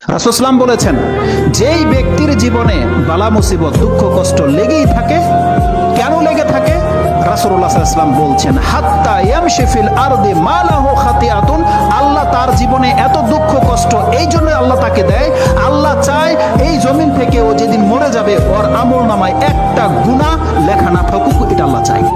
রাসূল সাল্লাল্লাহু আলাইহি ওয়াসাল্লাম বলেছেন, যেই ব্যক্তির জীবনে বালা মুসিবত দুঃখ কষ্ট লেগেই থাকে, কেন লেগে থাকে? রাসূলুল্লাহ সাল্লাল্লাহু আলাইহি ওয়াসাল্লাম বলছেন, হাত্তা ইয়ামশি ফিল আরদি মা লাহু খাতিয়াতুন, আল্লাহ তার জীবনে এত দুঃখ কষ্ট এই জন্য আল্লাহ তাকে দেয়, আল্লাহ চায় এই জমিন থেকে ও যেদিন মরে যাবে ওর আমলনামায় একটা গুনাহ লেখা না থাকুক, এটা আল্লাহ চায়।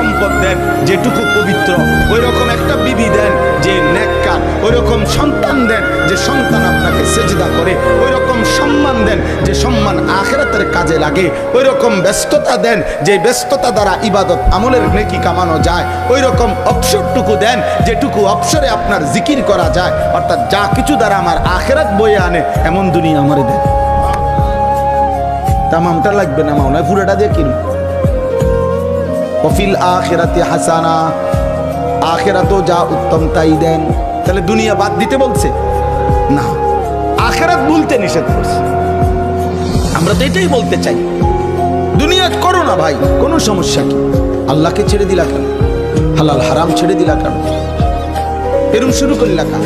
সম্পদ দেন যেটুকু পবিত্র, ওই রকম একটা বিবি দেন যে নেককার, ওই রকম সন্তান দেন যে সন্তান আপনাকে সেজদা করে, ওই রকম সম্মান দেন যে সম্মান আখিরাতের কাজে লাগে, ওই রকম ব্যস্ততা দেন যে ব্যস্ততা দ্বারা ইবাদত আমলের নেকি কামানো যায়, ওই রকম অবসরটুকু দেন যেটুকু অবসরে আপনার জিকির করা যায়, অর্থাৎ যা কিছু দ্বারা আমার আখিরাত বয়ে আনে এমন দুনিয়া আমারে দেন। তামামটা লাগবে না, মাওলানা পুরোটা দিয়ে কিনুন। ওয়াফিল আখিরাতি হাসানা, আখিরাতও যা উত্তম তাই দেন। তাহলে দুনিয়া বাদ দিতে বলছে না, আখিরাত বলতে নিষেধ করছে। আমরা তো এটাই বলতে চাই, দুনিয়া করো না ভাই, কোনো সমস্যা কি? আল্লাহকে ছেড়ে দিলা কেন? হালাল হারাম ছেড়ে দিলা কেন? এরম শুরু করলা কেন?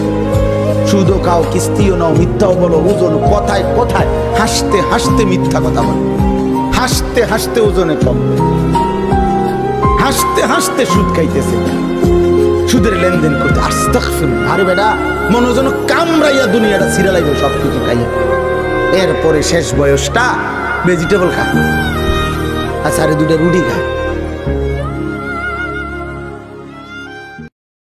সুদও খাও, কিস্তিও নাও, মিথ্যাও বলো, ওজন কথায় কথায়, হাসতে হাসতে মিথ্যা কথা বলো, হাসতে হাসতে ওজনে কম, হাসতে হাসতে সুদ খাইতেছে, সুদের লেনদেন করতে। আস্তাগফিরুল্লাহ। আরে বেটা, মনে যেন কামড়াইয়া দুনিয়াটা ছিড়ালাইবে সবকিছু খাইয়া। এরপরে শেষ বয়সটা ভেজিটেবল খায়, আর সাড়ে দুটা রুটি খায়।